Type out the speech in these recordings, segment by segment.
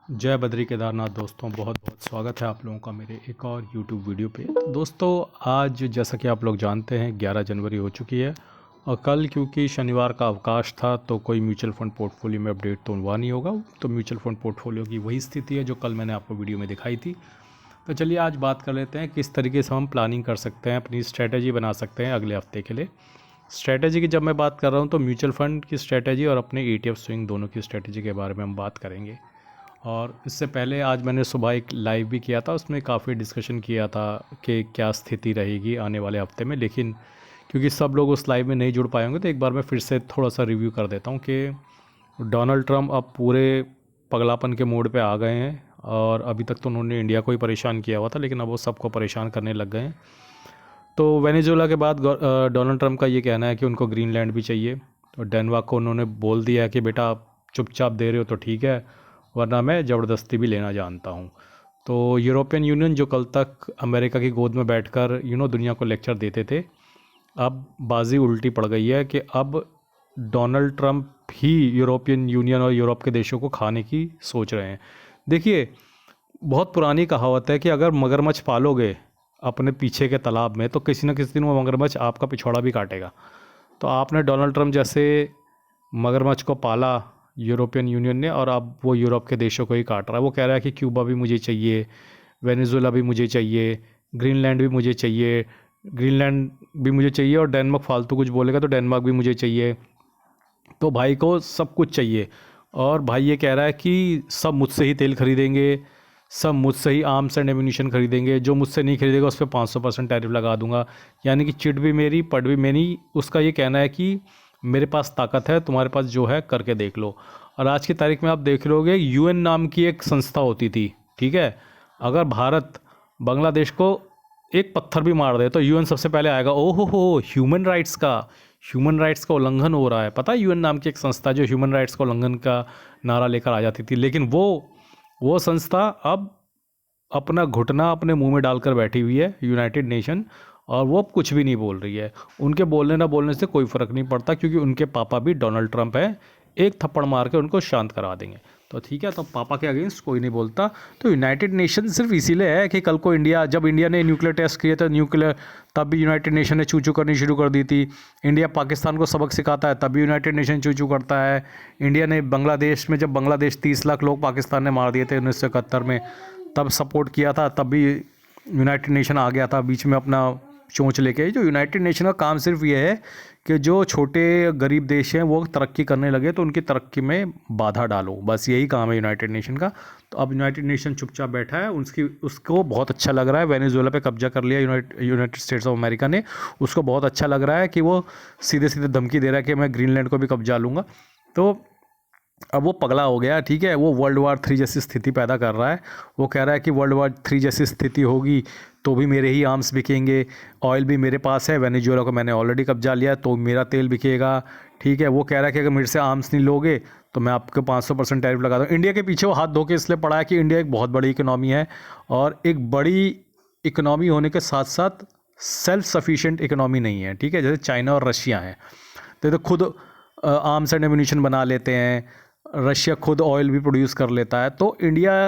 जय बद्री केदारनाथ दोस्तों, बहुत बहुत स्वागत है आप लोगों का मेरे एक और YouTube वीडियो पे। तो दोस्तों, आज जैसा कि आप लोग जानते हैं 11 जनवरी हो चुकी है और कल क्योंकि शनिवार का अवकाश था तो कोई म्यूचुअल फ़ंड पोर्टफोलियो में अपडेट तो हुआ नहीं होगा। तो म्यूचुअल फ़ंड पोर्टफोलियो की वही स्थिति है जो कल मैंने आपको वीडियो में दिखाई थी। तो चलिए आज बात कर लेते हैं किस तरीके से हम प्लानिंग कर सकते हैं, अपनी स्ट्रैटेजी बना सकते हैं अगले हफ्ते के लिए। स्ट्रैटेजी की जब मैं बात कर रहा हूँ तो म्यूचुअल फ़ंड की स्ट्रैटेजी और अपने ETF स्विंग दोनों की स्ट्रैटेजी के बारे में हम बात करेंगे। और इससे पहले आज मैंने सुबह एक लाइव भी किया था, उसमें काफ़ी डिस्कशन किया था कि क्या स्थिति रहेगी आने वाले हफ्ते में। लेकिन क्योंकि सब लोग उस लाइव में नहीं जुड़ पाए होंगे तो एक बार मैं फिर से थोड़ा सा रिव्यू कर देता हूँ कि डोनाल्ड ट्रम्प अब पूरे पगलापन के मोड पे आ गए हैं। और अभी तक तो उन्होंने इंडिया को ही परेशान किया हुआ था, लेकिन अब वो सबको परेशान करने लग गए हैं। तो वेनेजुएला के बाद डोनाल्ड ट्रम्प का ये कहना है कि उनको ग्रीनलैंड भी चाहिए। तो डेनमार्क को उन्होंने बोल दिया है कि बेटा आप चुपचाप दे रहे हो तो ठीक है, वरना मैं ज़बरदस्ती भी लेना जानता हूँ। तो यूरोपियन यूनियन जो कल तक अमेरिका की गोद में बैठकर दुनिया को लेक्चर देते थे, अब बाजी उल्टी पड़ गई है कि अब डोनाल्ड ट्रम्प ही यूरोपियन यूनियन और यूरोप के देशों को खाने की सोच रहे हैं। देखिए, बहुत पुरानी कहावत है कि अगर मगरमच्छ पालोगे अपने पीछे के तालाब में तो किसी न किसी दिन वो मगरमच्छ आपका पिछवाड़ा भी काटेगा। तो आपने डोनाल्ड ट्रम्प जैसे मगरमच्छ को पाला यूरोपियन यूनियन ने, और अब वो यूरोप के देशों को ही काट रहा है। वो कह रहा है कि क्यूबा भी मुझे चाहिए, वेनेजुएला भी मुझे चाहिए, ग्रीनलैंड भी मुझे चाहिए, ग्रीनलैंड भी मुझे चाहिए, और डेनमार्क फालतू कुछ बोलेगा तो डेनमार्क भी मुझे चाहिए। तो भाई को सब कुछ चाहिए। और भाई ये कह रहा है कि सब मुझसे ही तेल खरीदेंगे, सब मुझसे ही आर्म्स एंड एम्यूनिशन खरीदेंगे, जो मुझसे नहीं खरीदेगा उस पर 500% टैरिफ लगा दूंगा। यानी कि चिट भी मेरी पट भी मेरी। उसका ये कहना है कि मेरे पास ताकत है, तुम्हारे पास जो है करके देख लो। और आज की तारीख में आप देख लोगे, UN नाम की एक संस्था होती थी, ठीक है। अगर भारत बांग्लादेश को एक पत्थर भी मार दे तो UN सबसे पहले आएगा, ओहो हो ह्यूमन राइट्स का उल्लंघन हो रहा है। पता है, UN नाम की एक संस्था जो ह्यूमन राइट्स का उल्लंघन का नारा लेकर आ जाती थी, लेकिन वो संस्था अब अपना घुटना अपने मुंह में डालकर बैठी हुई है, यूनाइटेड नेशन, और वो अब कुछ भी नहीं बोल रही है। उनके बोलने ना बोलने से कोई फ़र्क नहीं पड़ता, क्योंकि उनके पापा भी डोनाल्ड ट्रम्प हैं। एक थप्पड़ मार के उनको शांत करा देंगे। तो ठीक है, तो पापा के अगेंस्ट कोई नहीं बोलता। तो यूनाइटेड नेशन सिर्फ इसीलिए है कि कल को जब इंडिया ने न्यूक्लियर टेस्ट किए थे, तब भी यूनाइटेड नेशन ने चू चू करनी शुरू कर दी थी। इंडिया पाकिस्तान को सबक सिखाता है तब भी यूनाइटेड नेशन चू चू करता है। इंडिया ने बांग्लादेश में, जब बांग्लादेश 30 लाख लोग पाकिस्तान ने मार दिए थे 1971 में, तब सपोर्ट किया था, तब भी यूनाइटेड नेशन आ गया था बीच में अपना चोंच लेके। जो यूनाइटेड नेशन का काम सिर्फ ये है कि जो छोटे गरीब देश हैं वो तरक्की करने लगे तो उनकी तरक्की में बाधा डालो, बस यही काम है यूनाइटेड नेशन का। तो अब यूनाइटेड नेशन चुपचाप बैठा है। उसको बहुत अच्छा लग रहा है, वेनेजुएला पे कब्जा कर लिया यूनाइटेड स्टेट्स ऑफ अमेरिका ने। उसको बहुत अच्छा लग रहा है कि वो सीधे सीधे धमकी दे रहा है कि मैं ग्रीनलैंड को भी कब्जा लूँगा। तो अब वो पगला हो गया, ठीक है। वो वर्ल्ड वार 3 जैसी स्थिति पैदा कर रहा है। वो कह रहा है कि वर्ल्ड वार 3 जैसी स्थिति होगी तो भी मेरे ही आर्म्स बिकेंगे, ऑयल भी मेरे पास है, वेनेजुएला को मैंने ऑलरेडी कब्जा लिया तो मेरा तेल बिकेगा, ठीक है। वो कह रहा है कि अगर मेरे से आर्म्स नहीं लोगे तो मैं आपको 500% टैरिफ लगा दूँ। इंडिया के पीछे वो हाथ धो के इसलिए पड़ा है कि इंडिया एक बहुत बड़ी इकोनॉमी है, और एक बड़ी इकोनॉमी होने के साथ साथ सेल्फ सफिशिएंट इकोनॉमी नहीं है, ठीक है, जैसे चाइना और रशिया हैं। तो खुद आर्म्स एंड एम्यूनिशन बना लेते हैं, रशिया खुद ऑयल भी प्रोड्यूस कर लेता है। तो इंडिया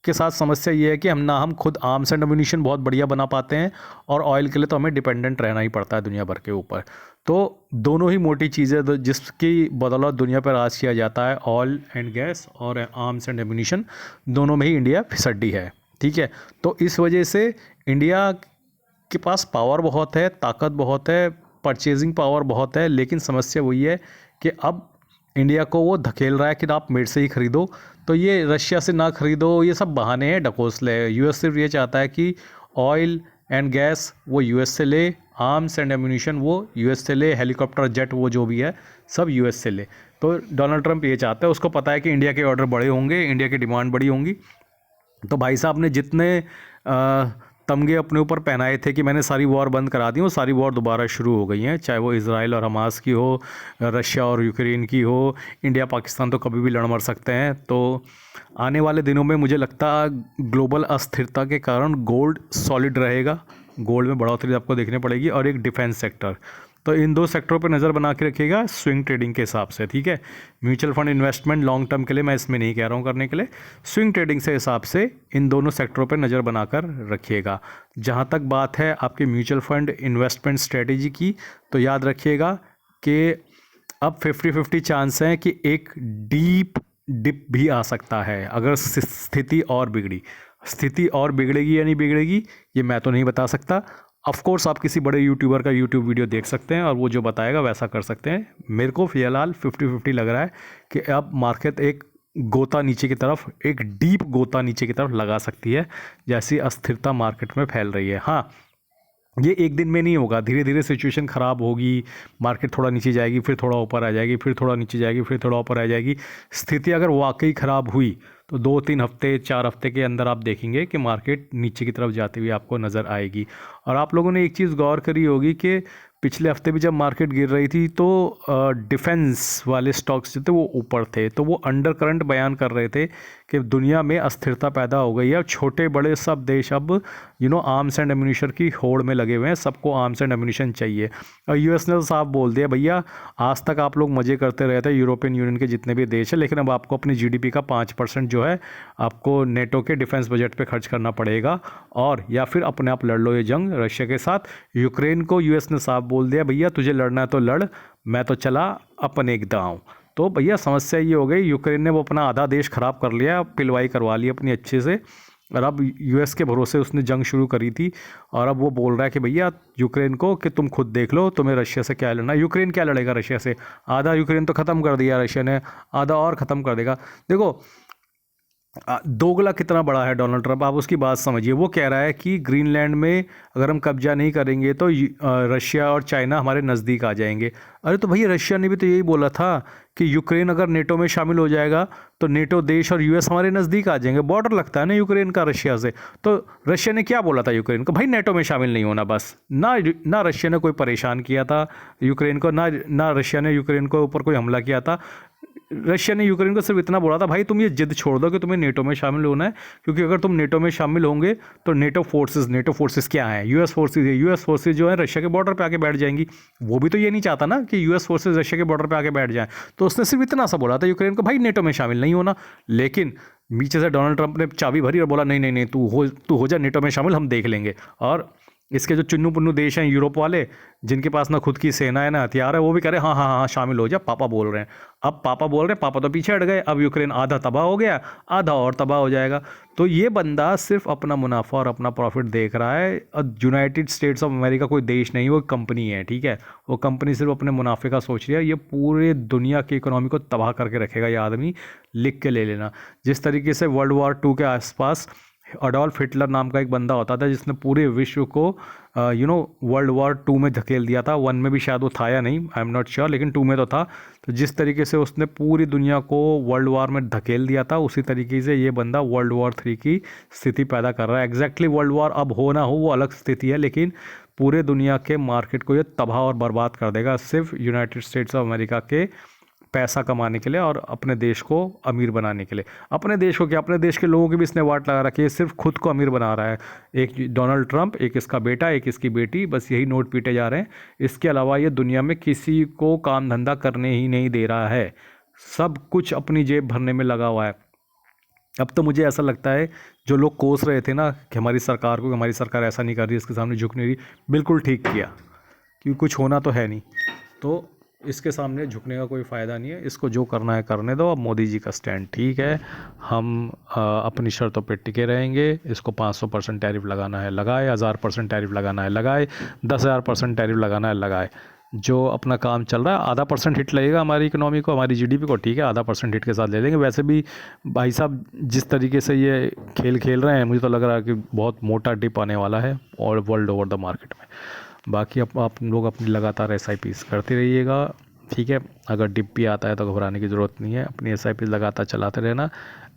के साथ समस्या ये है कि हम खुद आर्म्स एंड एम्यूनिशन बहुत बढ़िया बना पाते हैं, और ऑयल के लिए तो हमें डिपेंडेंट रहना ही पड़ता है दुनिया भर के ऊपर। तो दोनों ही मोटी चीज़ें जिसकी बदौलत दुनिया पर राज किया जाता है, ऑयल एंड गैस और आर्म्स एंड एम्यूनिशन, दोनों में ही इंडिया फिसड्डी है, ठीक है। तो इस वजह से इंडिया के पास पावर बहुत है, ताकत बहुत है, परचेजिंग पावर बहुत है, लेकिन समस्या वही है कि अब इंडिया को वो धकेल रहा है कि आप मेरे से ही खरीदो। तो ये रशिया से ना खरीदो, ये सब बहाने हैं, ढकोसले। यूएस सिर्फ ये चाहता है कि ऑयल एंड गैस वो यूएस से ले, आर्म्स एंड एम्यूनिशन वो यूएस से ले, हेलीकॉप्टर जेट वो जो भी है सब यूएस से ले। तो डोनाल्ड ट्रम्प ये चाहता है, उसको पता है कि इंडिया के ऑर्डर बड़े होंगे, इंडिया की डिमांड बड़ी होंगी। तो भाई साहब ने जितने तमगे अपने ऊपर पहनाए थे कि मैंने सारी वॉर बंद करा दी, वो सारी वॉर दोबारा शुरू हो गई हैं, चाहे वो इजराइल और हमास की हो, रशिया और यूक्रेन की हो। इंडिया पाकिस्तान तो कभी भी लड़ मर सकते हैं। तो आने वाले दिनों में मुझे लगता है ग्लोबल अस्थिरता के कारण गोल्ड सॉलिड रहेगा, गोल्ड में बढ़ोतरी आपको देखने पड़ेगी, और एक डिफेंस सेक्टर। तो इन दो सेक्टरों पर नज़र बना के रखिएगा स्विंग ट्रेडिंग के हिसाब से, ठीक है। Mutual fund investment long term के लिए मैं इसमें नहीं कह रहा हूँ करने के लिए, स्विंग ट्रेडिंग से हिसाब से इन दोनों सेक्टरों पर नज़र बनाकर रखिएगा। जहाँ तक बात है आपके म्यूचुअल फंड इन्वेस्टमेंट स्ट्रेटेजी की, तो याद रखिएगा कि अब 50-50 चांस है कि एक डीप डिप भी आ सकता है अगर स्थिति और बिगड़ी। स्थिति और बिगड़ेगी या नहीं बिगड़ेगी ये मैं तो नहीं बता सकता। ऑफ कोर्स आप किसी बड़े यूट्यूबर का यूट्यूब वीडियो देख सकते हैं और वो जो बताएगा वैसा कर सकते हैं। मेरे को फिलहाल 50-50 लग रहा है कि अब मार्केट एक गोता नीचे की तरफ, एक डीप गोता नीचे की तरफ लगा सकती है जैसी अस्थिरता मार्केट में फैल रही है। हाँ, ये एक दिन में नहीं होगा, धीरे धीरे सिचुएशन ख़राब होगी, मार्केट थोड़ा नीचे जाएगी, फिर थोड़ा ऊपर आ जाएगी, फिर थोड़ा नीचे जाएगी, फिर थोड़ा ऊपर आ जाएगी। स्थिति अगर वाकई ख़राब हुई तो 2-3 हफ्ते 4 हफ्ते के अंदर आप देखेंगे कि मार्केट नीचे की तरफ जाती हुई आपको नज़र आएगी। और आप लोगों ने एक चीज़ गौर करी होगी कि पिछले हफ्ते भी जब मार्केट गिर रही थी तो डिफेंस वाले स्टॉक्स जो थे वो ऊपर थे, तो वो अंडर करंट बयान कर रहे थे कि दुनिया में अस्थिरता पैदा हो गई है। छोटे बड़े सब देश अब आर्म्स एंड एम्यूनिशन की होड़ में लगे हुए हैं, सबको आर्म्स एंड एम्यूनिशन चाहिए। और यूएस ने तो साफ बोल दिया, भैया आज तक आप लोग मज़े करते रहे थे यूरोपियन यूनियन के जितने भी देश हैं, लेकिन अब आपको अपनी जीडीपी का 5% जो है आपको नेटो के डिफेंस बजट पे खर्च करना पड़ेगा, और या फिर अपने आप लड़ लो ये जंग रशिया के साथ। यूक्रेन को यूएस ने साफ बोल दिया, भैया तुझे लड़ना है तो लड़, मैं तो चला अपने एक दांव। तो भैया समस्या ये हो गई, यूक्रेन ने वो अपना आधा देश ख़राब कर लिया, पिलवाई करवा ली अपनी अच्छे से, और अब यूएस के भरोसे उसने जंग शुरू करी थी। और अब वो बोल रहा है कि भैया यूक्रेन को कि तुम खुद देख लो तुम्हें रशिया से क्या लड़ना। यूक्रेन क्या लड़ेगा रशिया से? आधा यूक्रेन तो ख़त्म कर दिया रशिया ने, आधा और ख़त्म कर देगा। देखो दोगला कितना बड़ा है डोनाल्ड ट्रंप, आप उसकी बात समझिए। वो कह रहा है कि ग्रीनलैंड में अगर हम कब्जा नहीं करेंगे तो रशिया और चाइना हमारे नज़दीक आ जाएंगे। अरे तो भैया रशिया ने भी तो यही बोला था कि यूक्रेन अगर नेटो में शामिल हो जाएगा तो नेटो देश और यूएस हमारे नज़दीक आ जाएंगे। बॉर्डर लगता है ना यूक्रेन का रशिया से। तो रशिया ने क्या बोला था यूक्रेन को? भाई नेटो में शामिल नहीं होना बस। ना रशिया ने कोई परेशान किया था यूक्रेन को, ना रशिया ने यूक्रेन को ऊपर कोई हमला किया था। रशिया ने यूक्रेन को सिर्फ इतना बोला था, भाई तुम ये जिद छोड़ दो कि तुम्हें नेटो में शामिल होना है, क्योंकि अगर तुम नेटो में शामिल होंगे तो नेटो फोर्सेस क्या हैं? यूएस फोर्सेस है। यूएस फोर्सेस जो है रशिया के बॉर्डर पे आके बैठ जाएंगी। वो भी तो ये नहीं चाहता ना कि यूएस फोर्सेस रशिया के बॉर्डर पे आके बैठ जाएं। तो उसने सिर्फ इतना सा बोला था यूक्रेन को, भाई नेटो में शामिल नहीं होना। लेकिन नीचे से डोनाल्ड ट्रंप ने चाबी भरी और बोला नहीं नहीं नहीं, तू हो जा नेटो में शामिल, हम देख लेंगे। और इसके जो चुन्नू पुन्नू देश हैं यूरोप वाले, जिनके पास ना खुद की सेना है ना हथियार है, वो भी कह रहे हैं हाँ हाँ हाँ शामिल हो जा, पापा बोल रहे हैं। अब पापा बोल रहे हैं, पापा तो पीछे हट गए, अब यूक्रेन आधा तबाह हो गया, आधा और तबाह हो जाएगा। तो ये बंदा सिर्फ अपना मुनाफा और अपना प्रॉफिट देख रहा है। और यूनाइटेड स्टेट्स ऑफ अमेरिका कोई देश नहीं, वो कंपनी है, ठीक है। वो कंपनी सिर्फ अपने मुनाफे का सोच रही है। ये पूरे दुनिया की इकोनॉमी को तबाह करके रखेगा, ये आदमी, लिख के ले लेना। जिस तरीके से वर्ल्ड वॉर 2 के आसपास अडोल्फ हिटलर नाम का एक बंदा होता था जिसने पूरे विश्व को वर्ल्ड वॉर 2 में धकेल दिया था। 1 में भी शायद वो था या नहीं, आई एम नॉट श्योर, लेकिन 2 में तो था। तो जिस तरीके से उसने पूरी दुनिया को वर्ल्ड वॉर में धकेल दिया था, उसी तरीके से ये बंदा वर्ल्ड वॉर 3 की स्थिति पैदा कर रहा है। एग्जैक्टली वर्ल्ड वॉर अब हो ना हो वो अलग स्थिति है, लेकिन पूरे दुनिया के मार्केट को ये तबाह और बर्बाद कर देगा, सिर्फ यूनाइटेड स्टेट्स ऑफ अमेरिका के पैसा कमाने के लिए और अपने देश को अमीर बनाने के लिए। अपने देश को क्या, अपने देश के लोगों की भी इसने वाट लगा रखी है, सिर्फ खुद को अमीर बना रहा है। एक डोनाल्ड ट्रंप, एक इसका बेटा, एक इसकी बेटी, बस यही नोट पीटे जा रहे हैं। इसके अलावा ये दुनिया में किसी को काम धंधा करने ही नहीं दे रहा है, सब कुछ अपनी जेब भरने में लगा हुआ है। अब तो मुझे ऐसा लगता है जो लोग कोस रहे थे ना कि हमारी सरकार को, हमारी सरकार ऐसा नहीं कर रही, इसके सामने झुक नहीं रही, बिल्कुल ठीक किया, क्योंकि कुछ होना तो है नहीं। तो इसके सामने झुकने का कोई फ़ायदा नहीं है। इसको जो करना है करने दो। अब मोदी जी का स्टैंड ठीक है, हम अपनी शर्तों पे टिके रहेंगे। इसको 500% टैरिफ लगाना है लगाए, 1000% टैरिफ लगाना है लगाए, 10,000% टैरिफ लगाना है लगाए। जो अपना काम चल रहा है, आधा % हिट लगेगा हमारी इकोनॉमी को, हमारी जीडीपी को, ठीक है, आधा % हिट के साथ ले लेंगे। वैसे भी भाई साहब जिस तरीके से ये खेल रहे हैं, मुझे तो लग रहा है कि बहुत मोटा डिप आने वाला है और वर्ल्ड ओवर द मार्केट में। बाकी आप लोग अपनी लगातार SIPs करते रहिएगा, ठीक है। अगर डिप भी आता है तो घबराने की ज़रूरत नहीं है, अपनी SIPs लगातार चलाते रहना।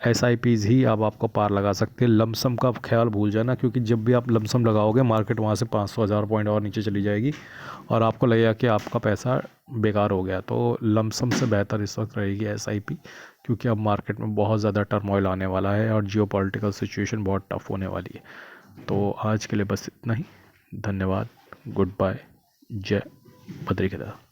SIPs ही अब आपको पार लगा सकते हैं। लमसम का ख्याल भूल जाना, क्योंकि जब भी आप लमसम लगाओगे मार्केट वहाँ से 500-1000 पॉइंट और नीचे चली जाएगी और आपको लगेगा कि आपका पैसा बेकार हो गया। तो लमसम से बेहतर इस वक्त रहेगी SIP, क्योंकि अब मार्केट में बहुत ज़्यादा टर्मोइल आने वाला है और जियोपॉलिटिकल सिचुएशन बहुत टफ होने वाली है। तो आज के लिए बस इतना ही। धन्यवाद, गुड बाय, जय बद्री की तरह।